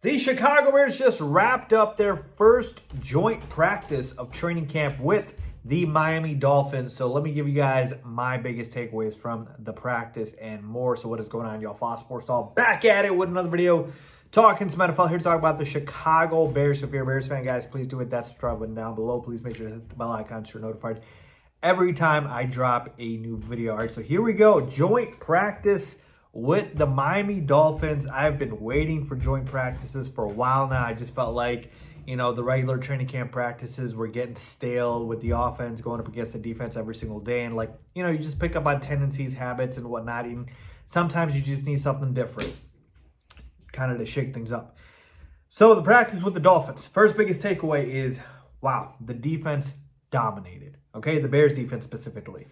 The Chicago Bears just wrapped up their first joint practice of training camp with the Miami Dolphins. So let me give you guys my biggest takeaways from the practice and more. So what is going on, y'all? Faiz Sports Stall back at it with another video. Talking some NFL here to talk about the Chicago Bears. So if you're a Bears fan, guys, please do hit that subscribe button down below. Please make sure to hit the bell icon so you're notified every time I drop a new video. All right, so here we go. Joint practice with the Miami Dolphins. I've been waiting for joint practices for a while now. I just felt like, the regular training camp practices were getting stale with the offense going up against the defense every single day. And you just pick up on tendencies, habits, and whatnot. And sometimes you just need something different, kind of to shake things up. So the practice with the Dolphins. First biggest takeaway is, wow, the defense dominated. Okay, the Bears defense specifically.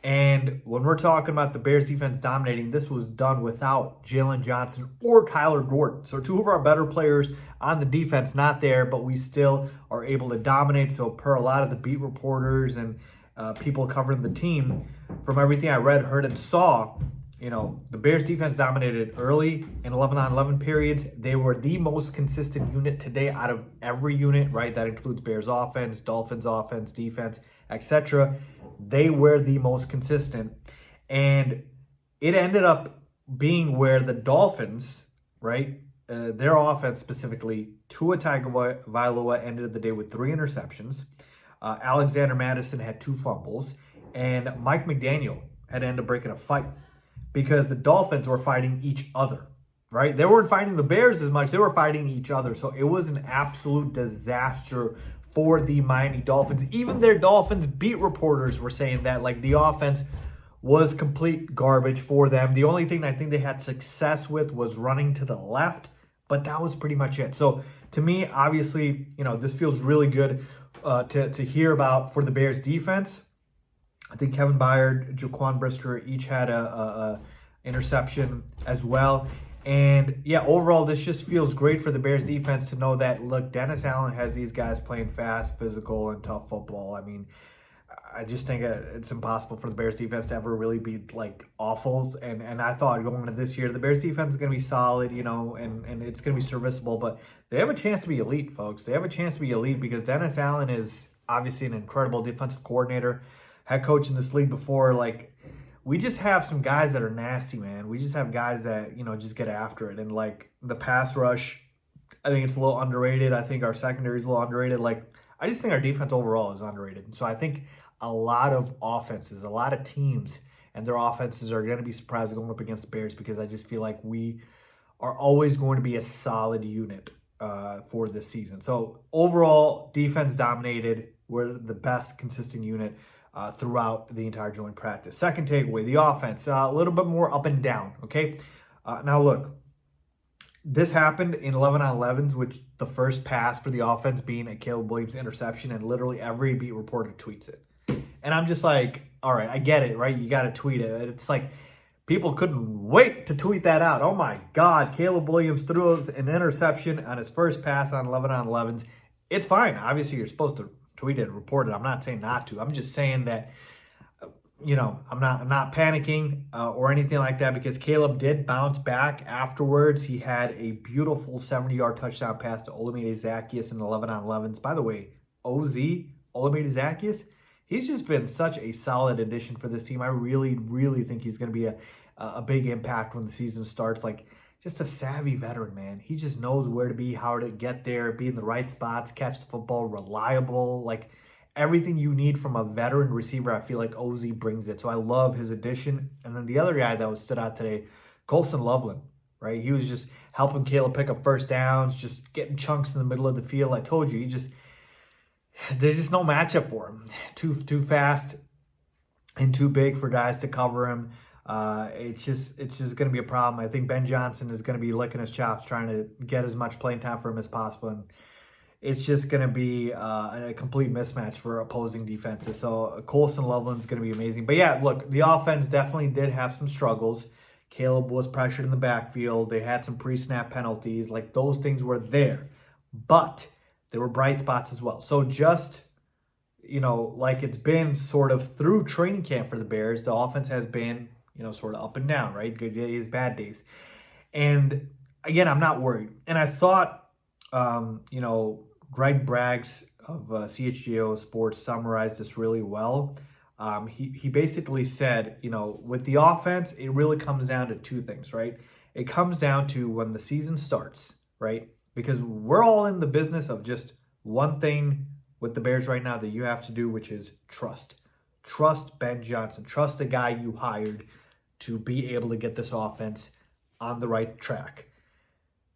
And when we're talking about the Bears defense dominating, this was done without Jalen Johnson or Kyler Gordon. So two of our better players on the defense not there, but we still are able to dominate. So per a lot of the beat reporters and people covering the team, from everything I read, heard, and saw, the Bears defense dominated early in 11-on-11 periods. They were the most consistent unit today out of every unit, right? That includes Bears offense, Dolphins offense, defense, etc. They were the most consistent. And it ended up being where the Dolphins, right, their offense specifically, Tua Tagovailoa ended the day with 3 interceptions. Alexander Mattison had 2 fumbles. And Mike McDaniel had to end up breaking a fight because the Dolphins were fighting each other, right? They weren't fighting the Bears as much. They were fighting each other. So it was an absolute disaster for the Miami Dolphins. Even their Dolphins beat reporters were saying that the offense was complete garbage for them. The only thing I think they had success with was running to the left, but that was pretty much it. So to me, obviously, this feels really good to hear about for the Bears defense. I think Kevin Byard, Jaquan Brisker each had a interception as well. And yeah, overall, this just feels great for the Bears defense to know that, look, Dennis Allen has these guys playing fast, physical, and tough football. I mean, I just think it's impossible for the Bears defense to ever really be awful. And I thought going into this year, the Bears defense is going to be solid, and it's going to be serviceable. But they have a chance to be elite, folks. They have a chance to be elite because Dennis Allen is obviously an incredible defensive coordinator, head coach in this league before. We just have some guys that are nasty, man. We just have guys that, just get after it. And the pass rush, I think it's a little underrated. I think our secondary is a little underrated. I just think our defense overall is underrated. And so I think a lot of offenses, a lot of teams and their offenses are going to be surprised going up against the Bears because I just feel like we are always going to be a solid unit for this season. So overall, defense dominated. We're the best consistent unit throughout the entire joint practice. Second takeaway, the offense, a little bit more up and down, okay? Now, look, this happened in 11-on-11s, which the first pass for the offense being a Caleb Williams interception, and literally every beat reporter tweets it. And I'm just like, all right, I get it, right? You got to tweet it. It's people couldn't wait to tweet that out. Oh, my God, Caleb Williams threw an interception on his first pass on 11-on-11s. It's fine. Obviously, you're supposed to tweet it, report it. I'm not saying not to. I'm just saying that, I'm not panicking or anything like that because Caleb did bounce back afterwards. He had a beautiful 70-yard touchdown pass to Olamide Zaccheaus in 11-on-11s. By the way, Olamide Zaccheaus, he's just been such a solid addition for this team. I really, really think he's going to be a big impact when the season starts. Just a savvy veteran, man. He just knows where to be, how to get there, be in the right spots, catch the football, reliable. Everything you need from a veteran receiver, I feel like OZ brings it. So I love his addition. And then the other guy that stood out today, Colson Loveland, right? He was just helping Caleb pick up first downs, just getting chunks in the middle of the field. I told you, there's just no matchup for him. Too fast and too big for guys to cover him. It's just going to be a problem. I think Ben Johnson is going to be licking his chops trying to get as much playing time for him as possible. And it's just going to be a complete mismatch for opposing defenses. So Colson Loveland's going to be amazing. But yeah, look, the offense definitely did have some struggles. Caleb was pressured in the backfield. They had some pre-snap penalties. Those things were there. But there were bright spots as well. So just, it's been sort of through training camp for the Bears, the offense has been sort of up and down, right? Good days, bad days. And again, I'm not worried. And I thought Greg Braggs of CHGO Sports summarized this really well. He basically said, with the offense, it really comes down to two things, right? It comes down to when the season starts, right? Because we're all in the business of just one thing with the Bears right now that you have to do, which is trust. Trust Ben Johnson. Trust the guy you hired to be able to get this offense on the right track.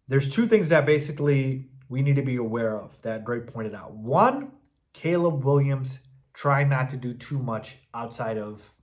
There's two things that basically we need to be aware of that Greg pointed out. One, Caleb Williams trying not to do too much outside of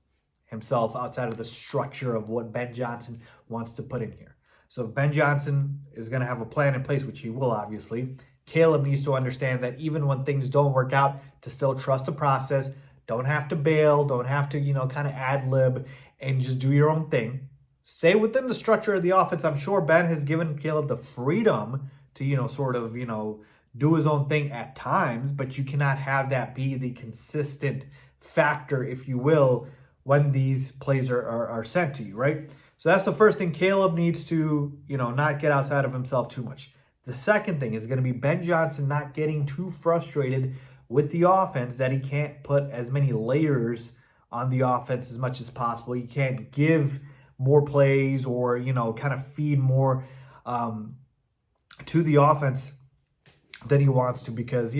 himself, outside of the structure of what Ben Johnson wants to put in here. So if Ben Johnson is going to have a plan in place, which he will obviously, Caleb needs to understand that even when things don't work out, to still trust the process, don't have to bail, don't have to, kind of ad-lib and just do your own thing. Stay within the structure of the offense. I'm sure Ben has given Caleb the freedom to, do his own thing at times, but you cannot have that be the consistent factor, if you will, when these plays are sent to you, right? So that's the first thing. Caleb needs to, not get outside of himself too much. The second thing is going to be Ben Johnson not getting too frustrated with the offense that he can't put as many layers on the offense as much as possible. He can't give more plays or, kind of feed more to the offense than he wants to because,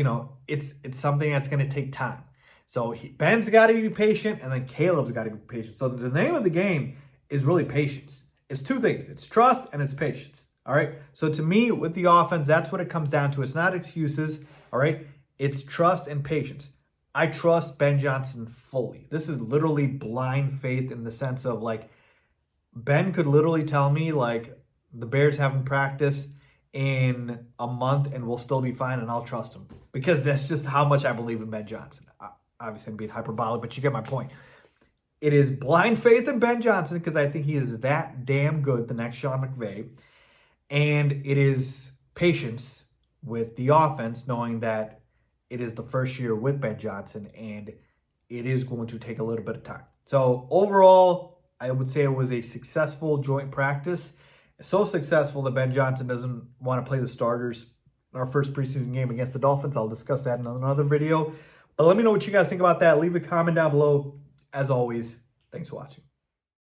it's something that's going to take time. So Ben's got to be patient and then Caleb's got to be patient. So the name of the game is really patience. It's two things. It's trust and it's patience. All right. So to me, with the offense, that's what it comes down to. It's not excuses. All right. It's trust and patience. I trust Ben Johnson fully. This is literally blind faith in the sense of Ben could literally tell me the Bears haven't practiced in a month and we'll still be fine and I'll trust him because that's just how much I believe in Ben Johnson. Obviously I'm being hyperbolic, but you get my point. It is blind faith in Ben Johnson because I think he is that damn good, the next Sean McVay. And it is patience with the offense, knowing that it is the first year with Ben Johnson and it is going to take a little bit of time. So overall, I would say it was a successful joint practice. So successful that Ben Johnson doesn't want to play the starters in our first preseason game against the Dolphins. I'll discuss that in another video. But let me know what you guys think about that. Leave a comment down below. As always, thanks for watching.